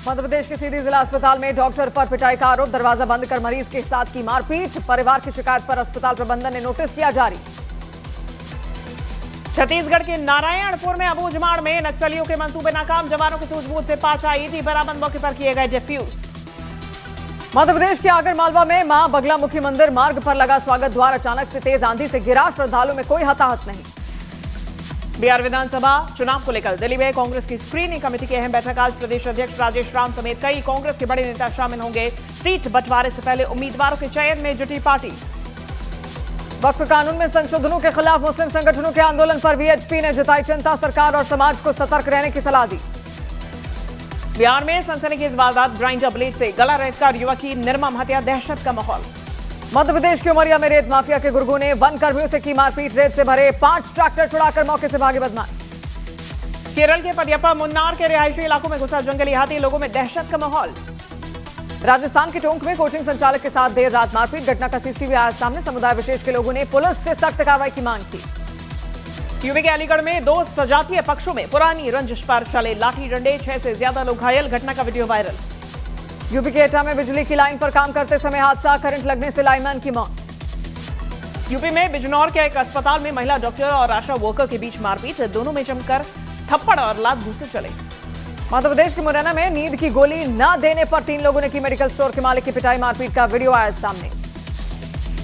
मध्य प्रदेश के सीधी जिला अस्पताल में डॉक्टर पर पिटाई का आरोप, दरवाजा बंद कर मरीज के साथ की मारपीट। परिवार की शिकायत पर अस्पताल प्रबंधन ने नोटिस किया जारी। छत्तीसगढ़ के नारायणपुर में अबूझमाड़ में नक्सलियों के मंसूबे नाकाम, जवानों की सूझबूझ से 5 आईईडी बरामद, मौके पर किए गए डिफ्यूज। मध्य प्रदेश के आगर मालवा में मां बगलामुखी मंदिर मार्ग पर लगा स्वागत द्वार अचानक से तेज आंधी से गिरा, श्रद्धालुओं में कोई हताहत नहीं। बिहार विधानसभा चुनाव को लेकर दिल्ली में कांग्रेस की स्क्रीनिंग कमेटी की अहम बैठक आज। प्रदेश अध्यक्ष राजेश राम समेत कई कांग्रेस के बड़े नेता शामिल होंगे। सीट बंटवारे से पहले उम्मीदवारों के चयन में जुटी पार्टी। वक्फ कानून में संशोधनों के खिलाफ मुस्लिम संगठनों के आंदोलन पर वीएचपी ने जताई चिंता, सरकार और समाज को सतर्क रहने की सलाह दी। बिहार में सनसनीखेज वारदात, ग्राइंडर ब्लेड से गला रेतकर युवक की निर्मम हत्या, दहशत का माहौल। मध्य प्रदेश के उमरिया में रेत माफिया के गुर्गों ने वन कर्मियों से की मारपीट, रेत से भरे 5 ट्रैक्टर छुड़ाकर मौके से भागे बदमाश। केरल के पडियाप्पा मुन्नार के रिहायशी इलाकों में घुसा जंगली हाथी, लोगों में दहशत का माहौल। राजस्थान के टोंक में कोचिंग संचालक के साथ देर रात मारपीट, घटना का सीसीटीवी आया सामने। समुदाय विशेष के लोगों ने पुलिस से सख्त कार्रवाई की मांग की। यूपी के अलीगढ़ में 2 सजातीय पक्षों में पुरानी रंजिश पर चले लाठी डंडे, 6 से ज्यादा लोग घायल, घटना का वीडियो वायरल। यूपी के एटा में बिजली की लाइन पर काम करते समय हादसा, करंट लगने से लाइनमैन की मौत। यूपी में बिजनौर के एक अस्पताल में महिला डॉक्टर और आशा वर्कर के बीच मारपीट, दोनों में जमकर थप्पड़ और लात घूंसे चले। मध्य प्रदेश के मुरैना में नींद की गोली न देने पर 3 लोगों ने की मेडिकल स्टोर के मालिक की पिटाई, मारपीट का वीडियो आया सामने।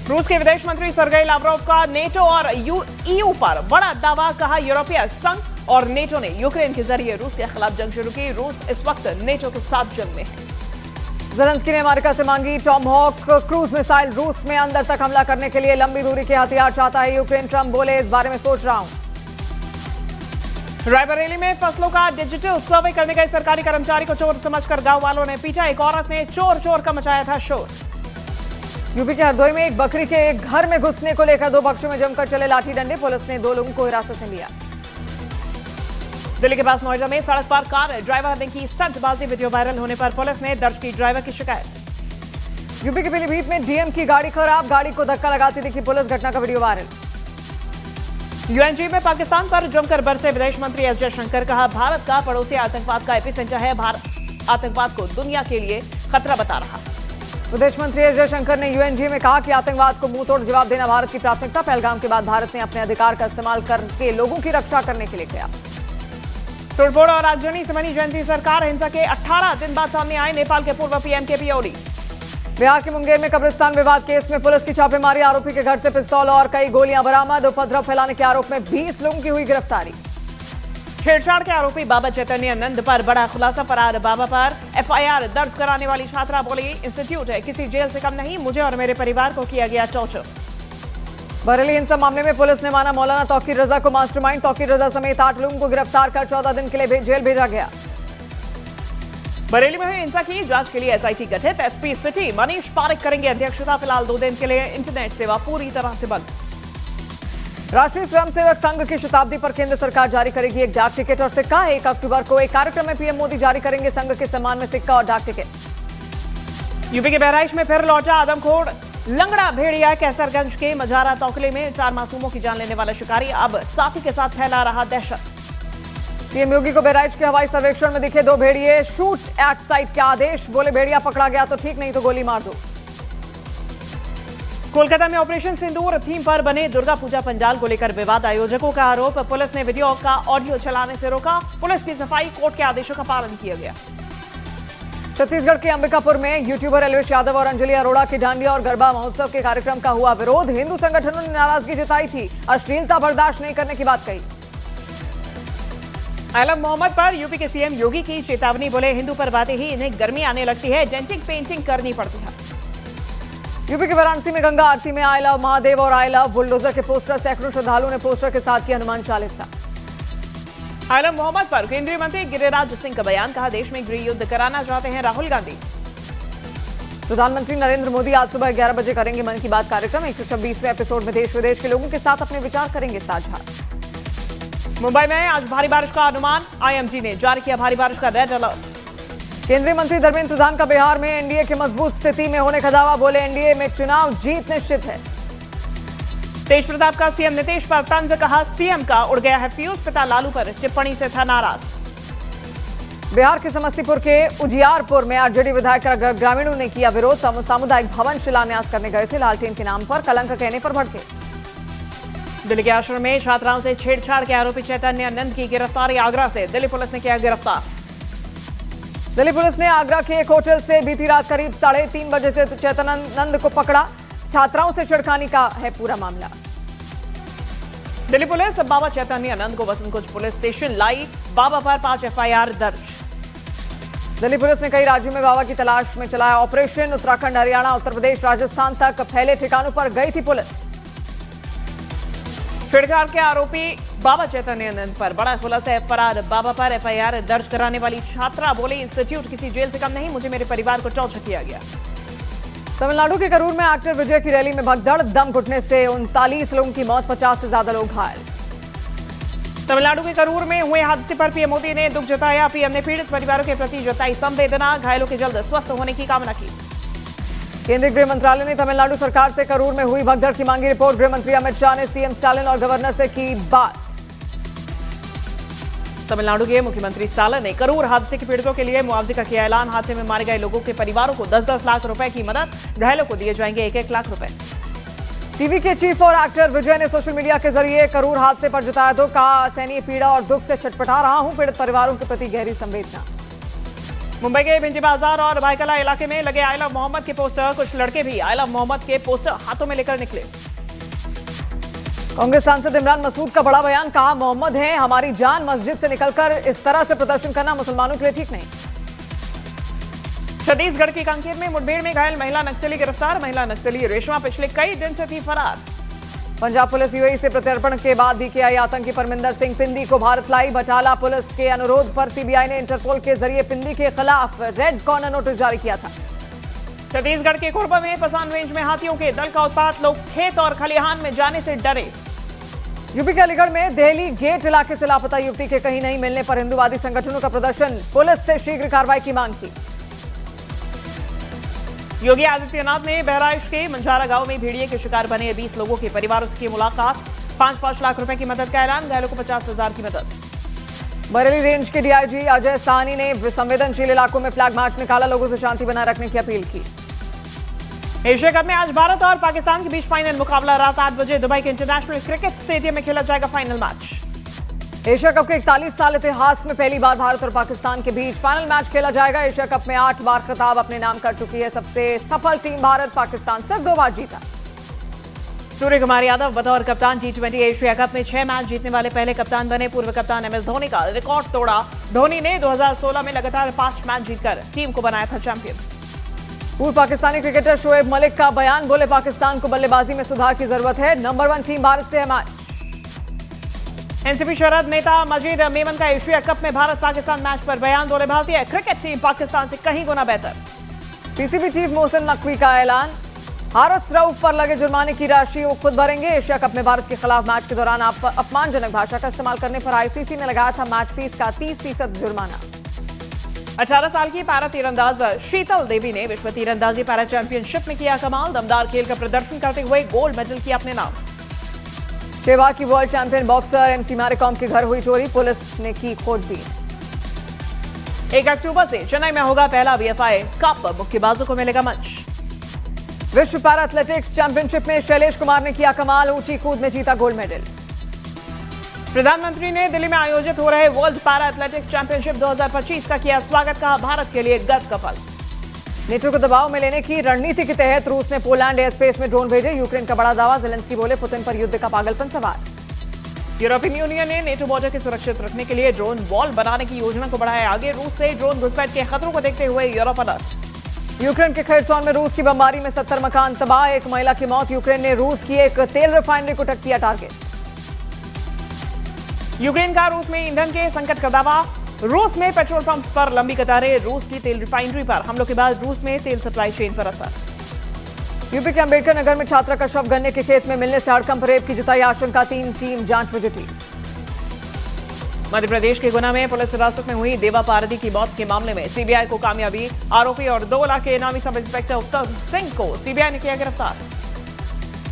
रूस के विदेश मंत्री सर्गेई लावरोव का नेटो और ईयू पर बड़ा दावा, कहा यूरोपीय संघ और नेटो ने यूक्रेन के जरिए रूस के खिलाफ जंग शुरू की, रूस इस वक्त नेटो के साथ जंग में है। ज़ेलेंस्की ने अमेरिका से मांगी टॉमहॉक क्रूज मिसाइल, रूस में अंदर तक हमला करने के लिए लंबी दूरी के हथियार चाहता है यूक्रेन, ट्रंप बोले इस बारे में सोच रहा हूं। रायबरेली में फसलों का डिजिटल सर्वे करने गए सरकारी कर्मचारी को चोर समझकर गांव वालों ने पीटा, एक औरत ने चोर चोर का मचाया था शोर। यूपी के हरदोई में एक बकरी के घर में घुसने को लेकर 2 पक्षों में जमकर चले लाठी डंडे, पुलिस ने 2 लोगों को हिरासत में लिया। दिल्ली के पास नोएडा में सड़क पर कार ड्राइवर ने की स्टंटबाजी, वीडियो वायरल होने पर पुलिस ने दर्ज की ड्राइवर की शिकायत। यूपी के पीलीभीत में डीएम की गाड़ी खराब, गाड़ी को धक्का लगाती दिखी पुलिस, घटना का वीडियो वायरल। यूएनजी में पाकिस्तान पर जमकर बरसे विदेश मंत्री एस जयशंकर, कहा भारत का पड़ोसी आतंकवाद का एपिसेंटर है, भारत आतंकवाद को दुनिया के लिए खतरा बता रहा। विदेश मंत्री एस जयशंकर ने यूएनजी में कहा कि आतंकवाद को मुंहतोड़ जवाब देना भारत की प्राथमिकता, पहलगाम के बाद भारत ने अपने अधिकार का इस्तेमाल करके लोगों की रक्षा करने के लिए किया। तोड़फोड़ और आगजनी से बनी जयंती सरकार, हिंसा के 18 दिन बाद सामने आए नेपाल के पूर्व पीएम केपी ओली। बिहार के मुंगेर में कब्रिस्तान विवाद केस में पुलिस की छापेमारी, आरोपी के घर से पिस्तौल और कई गोलियां बरामद, उपद्रव फैलाने के आरोप में 20 लोगों की हुई गिरफ्तारी। छेड़छाड़ के आरोपी बाबा चैतन्य नंद पर बड़ा खुलासा, फरार बाबा पर एफआईआर दर्ज कराने वाली छात्रा बोली इंस्टीट्यूट है, किसी जेल से कम नहीं, मुझे और मेरे परिवार को किया गया टॉर्चर। बरेली हिंसा मामले में पुलिस ने माना मौलाना तौकीर रजा को मास्टरमाइंड, तौकीर रजा समेत 8 लोगों को गिरफ्तार कर 14 दिन के लिए जेल भेजा गया। बरेली में हुई हिंसा की जांच के लिए एसआईटी गठित, एसपी सिटी मनीष पारिक करेंगे अध्यक्षता, फिलहाल 2 दिन के लिए इंटरनेट सेवा पूरी तरह से बंद। राष्ट्रीय स्वयंसेवक संघ की शताब्दी पर केंद्र सरकार जारी करेगी एक डाक टिकट और सिक्का, 1 अक्टूबर को एक कार्यक्रम में पीएम मोदी जारी करेंगे संघ के सम्मान में सिक्का और डाक टिकट। यूपी के बहराइच में फिर लौटा आदमखोर लंगड़ा भेड़िया, कैसरगंज के मजारा तोकले में 4 मासूमों की जान लेने वाला शिकारी अब साथी के साथ फैला रहा दहशत। सीएम योगी को बहराइच के हवाई सर्वेक्षण में दिखे 2 भेड़िए, शूट एट साइट के आदेश, बोले भेड़िया पकड़ा गया तो ठीक, नहीं तो गोली मार दो। कोलकाता में ऑपरेशन सिंदूर थीम पर बने दुर्गा पूजा पंडाल को लेकर विवाद, आयोजकों का आरोप, पुलिस ने वीडियो का ऑडियो चलाने से रोका, पुलिस की सफाई, कोर्ट के आदेशों का पालन किया गया। छत्तीसगढ़ के अंबिकापुर में यूट्यूबर एलवेश यादव और अंजलि अरोड़ा के डांडिया और गरबा महोत्सव के कार्यक्रम का हुआ विरोध, हिंदू संगठनों ने नाराजगी जताई थी, अश्लीलता बर्दाश्त नहीं करने की बात कही। आलम मोहम्मद पर यूपी के सीएम योगी की चेतावनी, बोले हिंदू पर्व आते ही इन्हें गर्मी आने लगती है, डेंटिंग पेंटिंग करनी पड़ती है। यूपी के वाराणसी में गंगा आरती में आई लव महादेव और आई लव बुलडोजर के पोस्टर, सैकड़ों श्रद्धालुओं ने पोस्टर के साथ किया हनुमान चालीसा। आलम मोहम्मद पर केंद्रीय मंत्री गिरिराज सिंह का बयान, कहा देश में गृह युद्ध कराना चाहते हैं राहुल गांधी। प्रधानमंत्री नरेंद्र मोदी आज सुबह 11 बजे करेंगे मन की बात कार्यक्रम, 126वें एपिसोड में देश विदेश के लोगों के साथ अपने विचार करेंगे साझा। मुंबई में आज भारी बारिश का अनुमान, आईएमडी ने जारी किया भारी बारिश का रेड अलर्ट। केंद्रीय मंत्री धर्मेंद्र प्रधान का बिहार में एनडीए की मजबूत स्थिति में होने का दावा, बोले एनडीए में चुनाव जीत निश्चित है। तेज प्रताप का सीएम नीतीश पर तंज, कहा सीएम का उड़ गया है फ्यूज, पिता लालू पर टिप्पणी से था नाराज। बिहार के समस्तीपुर के उजियारपुर में आरजेडी विधायक ग्रामीणों ने किया विरोध। सामुदायिक भवन शिलान्यास करने गए थे, लालटेन के नाम पर कलंक कहने पर भड़के। दिल्ली के आश्रम में छात्राओं से छेड़छाड़ के आरोपी चैतन्य नंद की गिरफ्तारी। आगरा से दिल्ली पुलिस ने किया गिरफ्तार। दिल्ली पुलिस ने आगरा के एक होटल से बीती रात करीब 3:30 बजे चैतन्य को पकड़ा। छात्राओं से छिड़खानी का है पूरा मामला। दिल्ली पुलिस बाबा चैतन्य नंद को वसंत कुंज पुलिस स्टेशन लाई। बाबा पर 5 FIR दर्ज। दिल्ली पुलिस ने कई राज्यों में बाबा की तलाश में चलाया ऑपरेशन। उत्तराखंड, हरियाणा, उत्तर प्रदेश, राजस्थान तक फैले ठिकानों पर गई थी पुलिस। छेड़छाड़ के आरोपी बाबा चैतन्य नंद पर बड़ा खुलासा। फरार बाबा पर FIR दर्ज कराने वाली छात्रा बोली, इंस्टीट्यूट किसी जेल से कम नहीं, मुझे मेरे परिवार को टॉर्चर किया गया। तमिलनाडु के करूर में एक्टर विजय की रैली में भगदड़, दम घुटने से 39 लोगों की मौत, 50 से ज्यादा लोग घायल। तमिलनाडु के करूर में हुए हादसे पर पीएम मोदी ने दुख जताया। पीएम ने पीड़ित परिवारों के प्रति जताई संवेदना, घायलों के जल्द स्वस्थ होने की कामना की। केंद्रीय गृह मंत्रालय ने तमिलनाडु सरकार से करूर में हुई भगदड़ की मांगी रिपोर्ट। गृह मंत्री अमित शाह ने सीएम स्टालिन और गवर्नर से की बात। तमिलनाडु के मुख्यमंत्री स्टालिन ने करूर हादसे के पीड़ितों के लिए मुआवजे का किया ऐलान। हादसे में मारे गए लोगों के परिवारों को 10-10 लाख रुपए की मदद, घायलों को दिए जाएंगे 1-1 लाख रुपए। टीवी के चीफ और एक्टर विजय ने सोशल मीडिया के जरिए करूर हादसे पर जताया दुख। कहा, असहनीय पीड़ा और दुख से छटपटा रहा हूं, पीड़ित परिवारों के प्रति गहरी संवेदना। मुंबई के भिंजी बाजार और भाईकला इलाके में लगे आई लव मोहम्मद के पोस्टर। कुछ लड़के भी आई लव मोहम्मद के पोस्टर हाथों में लेकर निकले। कांग्रेस सांसद इमरान मसूद का बड़ा बयान। कहा, मोहम्मद हैं हमारी जान, मस्जिद से निकलकर इस तरह से प्रदर्शन करना मुसलमानों के लिए ठीक नहीं। छत्तीसगढ़ की कांकेर में मुठभेड़ में घायल महिला नक्सली गिरफ्तार। महिला नक्सली रेशमा पिछले कई दिन से थी फरार। पंजाब पुलिस यूएई से प्रत्यर्पण के बाद बीकेआई आतंकी परमिंदर सिंह पिंदी को भारत लाई। बटाला पुलिस के अनुरोध पर सीबीआई ने इंटरपोल के जरिए पिंदी के खिलाफ रेड कॉर्नर नोटिस जारी किया था। छत्तीसगढ़ के कोरबा में पसान रेंज में हाथियों के दल का उत्पात, लोग खेत और खलिहान में जाने से डरे। यूपी के अलीगढ़ में देहली गेट इलाके से लापता युवती के कहीं नहीं मिलने पर हिंदूवादी संगठनों का प्रदर्शन। पुलिस से शीघ्र कार्रवाई की मांग की। योगी आदित्यनाथ ने बहराइच के मंझारा गांव में भेड़िए के शिकार बने 20 लोगों के परिवारों से की मुलाकात। 5-5 लाख रुपए की मदद का ऐलान, घायलों को 50,000 की मदद। बरेली रेंज के डीआईजी अजय साहनी ने संवेदनशील इलाकों में फ्लैग मार्च निकाला, लोगों से शांति बनाए रखने की अपील की। एशिया कप में आज भारत और पाकिस्तान के बीच फाइनल मुकाबला। रात 8 बजे दुबई के इंटरनेशनल क्रिकेट स्टेडियम में खेला जाएगा फाइनल मैच। एशिया कप के 41 साल इतिहास में पहली बार भारत और पाकिस्तान के बीच फाइनल मैच खेला जाएगा। एशिया कप में 8 बार खिताब अपने नाम कर चुकी है सबसे सफल टीम भारत। पाकिस्तान सिर्फ 2 बार जीता। सूर्य कुमार यादव बतौर कप्तान T20 एशिया कप में 6 मैच जीतने वाले पहले कप्तान बने। पूर्व कप्तान MS धोनी का रिकॉर्ड तोड़ा। धोनी ने 2016 में लगातार 5 मैच जीतकर टीम को बनाया था चैंपियन। पूर्व पाकिस्तानी क्रिकेटर शोएब मलिक का बयान। बोले, पाकिस्तान को बल्लेबाजी में सुधार की जरूरत है, नंबर 1 टीम भारत से है मैच। एनसीपी शरद नेता मजीद मेमन का एशिया कप में भारत पाकिस्तान मैच पर बयान। बोले, भारतीय क्रिकेट टीम पाकिस्तान से कहीं गुना बेहतर। पीसीबी चीफ मोहसिन नकवी का ऐलान। हारिस रऊफ पर लगे जुर्माने की राशि वो खुद भरेंगे। एशिया कप में भारत के खिलाफ मैच के दौरान अपमानजनक भाषा का इस्तेमाल करने पर आईसीसी ने लगाया था मैच फीस का 30% जुर्माना। 18 साल की पैरा तीरंदाज शीतल देवी ने विश्व तीरंदाजी पैरा चैंपियनशिप में किया कमाल। दमदार खेल का प्रदर्शन करते हुए गोल्ड मेडल किया अपने नाम। शेवा की world champion boxer MC Mary Kom के घर हुई चोरी, पुलिस ने की खोजबीन। 1 अक्टूबर से चेन्नई में होगा पहला BFI कप, मुक्केबाजों को मिलेगा मंच। विश्व पैरा एथलेटिक्स चैंपियनशिप में शैलेश कुमार ने किया कमाल, ऊंची कूद में जीता गोल्ड मेडल। प्रधानमंत्री ने दिल्ली में आयोजित हो रहे वर्ल्ड पैरा एथलेटिक्स चैंपियनशिप 2025 का किया स्वागत। कहा, भारत के लिए गर्व का पल। नेटो को दबाव में लेने की रणनीति के तहत रूस ने पोलैंड एयर स्पेस में ड्रोन भेजे। यूक्रेन का बड़ा दावा, जेलेंस्की बोले, पुतिन पर युद्ध का पागलपन सवार। यूरोपियन यूनियन ने नेटो बॉर्डर को सुरक्षित रखने के लिए ड्रोन वॉल बनाने की योजना को बढ़ाया आगे। रूस से ड्रोन घुसपैठ के खतरों को देखते हुए यूरोप अलर्ट। यूक्रेन के खैरसॉन में रूस की बमबारी में 70 मकान तबाह, 1 महिला की मौत। यूक्रेन ने रूस की एक तेल रिफाइनरी को किया टारगेट। यूक्रेन का रूस में ईंधन के संकट का दावा। रूस में पेट्रोल पंप्स पर लंबी कतारें। रूस की तेल रिफाइनरी पर हमलों के बाद रूस में तेल सप्लाई चेन पर असर। यूपी के अंबेडकर नगर में छात्रा का शव गन्ने के खेत में मिलने से हड़कंप, रेप की जताई आशंका। 3 टीम जांच में जुटी। मध्य प्रदेश के गुना में पुलिस हिरासत में हुई देवा पारदी की मौत के मामले में सीबीआई को कामयाबी। आरोपी और 2 लाख के इनामी सब इंस्पेक्टर उत्तम सिंह को सीबीआई ने किया गिरफ्तार।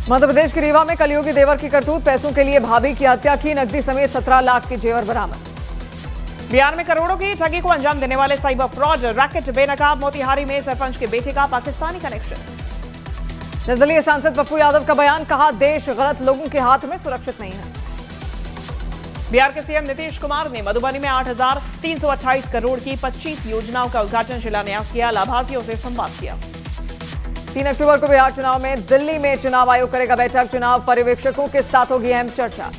मध्य प्रदेश के रीवा में कलयुगी देवर की करतूत, पैसों के लिए भाभी की हत्या की, नकदी समेत 17 लाख के जेवर बरामद। बिहार में करोड़ों की ठगी को अंजाम देने वाले साइबर फ्रॉड रैकेट बेनकाब। मोतिहारी में सरपंच के बेटे का पाकिस्तानी कनेक्शन। निर्दलीय सांसद पप्पू यादव का बयान, कहा देश गलत लोगों के हाथ में सुरक्षित नहीं है। बिहार के सीएम नीतीश कुमार ने मधुबनी में 8,328 करोड़ की 25 योजनाओं का उद्घाटन शिलान्यास किया। लाभार्थियों से संवाद किया। 3 अक्टूबर को बिहार चुनाव में दिल्ली में चुनाव आयोग करेगा बैठक। चुनाव पर्यवेक्षकों के साथ होगी अहम चर्चा।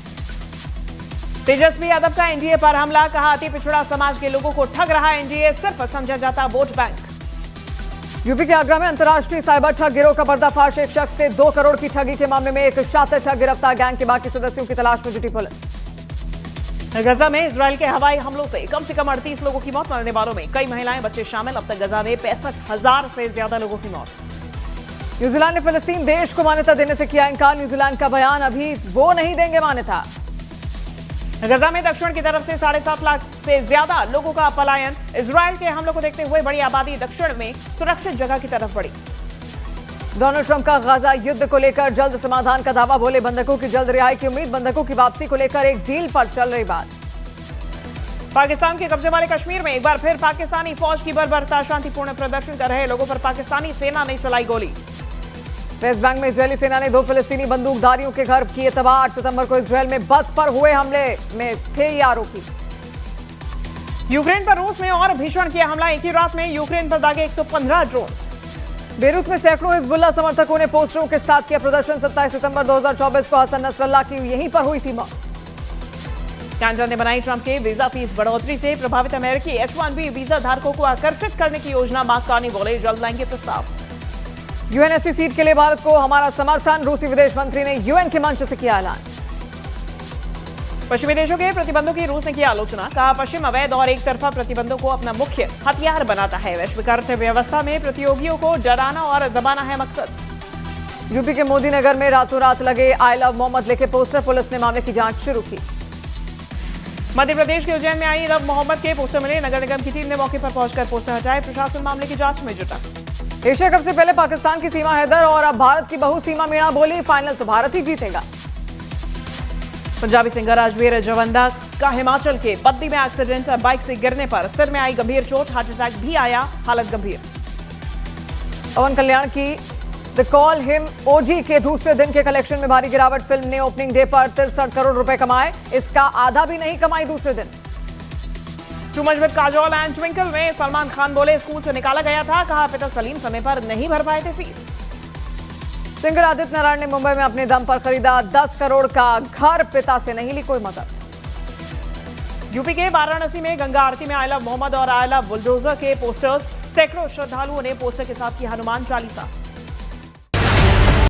तेजस्वी यादव का एनडीए पर हमला, कहा अति पिछड़ा समाज के लोगों को ठग रहा एनडीए, सिर्फ समझा जाता वोट बैंक। यूपी के आगरा में अंतर्राष्ट्रीय साइबर ठग गिरोह का पर्दाफाश। एक शख्स से 2 करोड़ की ठगी के मामले में एक शातिर ठग गिरफ्तार। गैंग के बाकी सदस्यों की तलाश में जुटी पुलिस। गजा में इजरायल के हवाई हमलों से कम 38 लोगों की मौत, मरने वालों में कई महिलाएं बच्चे शामिल। अब तक गजा में 65,000 से ज्यादा लोगों की मौत। न्यूजीलैंड ने फिलिस्तीन देश को मान्यता देने से किया इनकार। न्यूजीलैंड का बयान, अभी वो नहीं देंगे मान्यता। गजा में दक्षिण की तरफ से 7.5 लाख से ज्यादा लोगों का पलायन। इजरायल के हमलों को देखते हुए बड़ी आबादी दक्षिण में सुरक्षित जगह की तरफ बढ़ी। डोनाल्ड ट्रंप का गाजा युद्ध को लेकर जल्द समाधान का दावा, बोले बंधकों की जल्द रिहाई की उम्मीद। बंधकों की वापसी को लेकर एक डील पर चल रही बात। पाकिस्तान के कब्जे वाले कश्मीर में एक बार फिर पाकिस्तानी फौज की बर्बरता। शांतिपूर्ण प्रदर्शन कर रहे लोगों पर पाकिस्तानी सेना ने चलाई गोली। वेस्ट बैंक में इजरायली सेना ने 2 फिलिस्तीनी बंदूकधारियों के घर किए तबाह। 8 सितंबर को इजरायल में बस पर हुए हमले में थे ये आरोपी। यूक्रेन पर रूस ने और भीषण किया हमला। एक ही रात में यूक्रेन पर दागे 115 ड्रोन्स। बेरूत में सैकड़ों हिजबुल्लाह समर्थकों ने पोस्टरों के साथ किया प्रदर्शन। 27 सितंबर 2024 को हसन नसरल्लाह की यहीं पर हुई थी मौत। कैनेडा ने बनाई ट्रंप के वीजा फीस बढ़ोतरी से प्रभावित अमेरिकी H-1B वीजा धारकों को आकर्षित करने की योजना। मार्क कार्नी बोले जल्द लाएंगे प्रस्ताव। यूएनएससी सीट के लिए भारत को हमारा समर्थन। रूसी विदेश मंत्री ने यूएन के मंच से किया ऐलान। पश्चिमी देशों के प्रतिबंधों की रूस ने की आलोचना, कहा पश्चिम अवैध और एक तरफा प्रतिबंधों को अपना मुख्य हथियार बनाता है। वैश्विक अर्थव्यवस्था में प्रतियोगियों को डराना और दबाना है मकसद। यूपी के मोदी नगर में रातों रात लगे आई लव मोहम्मद लेके पोस्टर। पुलिस ने मामले की जांच शुरू की। मध्य प्रदेश के उज्जैन में आई लव मोहम्मद के पोस्टर मिले। नगर निगम की टीम ने मौके पर पहुंचकर पोस्टर हटाए। प्रशासन मामले की जांच में जुटा। एशिया कप से पहले पाकिस्तान की सीमा हैदर और अब भारत की बहू सीमा मीणा बोली फाइनल तो भारत ही जीतेगा। पंजाबी सिंगर राजवीर जवंदा का हिमाचल के बद्दी में एक्सीडेंट। बाइक से गिरने पर सिर में आई गंभीर चोट। हार्ट अटैक भी आया, हालत गंभीर। पवन कल्याण की द कॉल हिम ओजी के दूसरे दिन के कलेक्शन में भारी गिरावट। फिल्म ने ओपनिंग डे पर 63 करोड़ रुपए कमाए। इसका आधा भी नहीं कमाई दूसरे दिन। Too much with Kajol and twinkle में सलमान खान बोले स्कूल से निकाला गया था। कहा पिता सलीम समय पर नहीं भर पाए थे फीस। सिंगर आदित्य नारायण ने मुंबई में अपने दम पर खरीदा 10 करोड़ का घर। पिता से नहीं ली कोई मदद। यूपी के वाराणसी में गंगा आरती में आई लव मोहम्मद और आई लव बुलडोजर के पोस्टर्स। सैकड़ों श्रद्धालुओं ने पोस्टर के साथ की हनुमान चालीसा।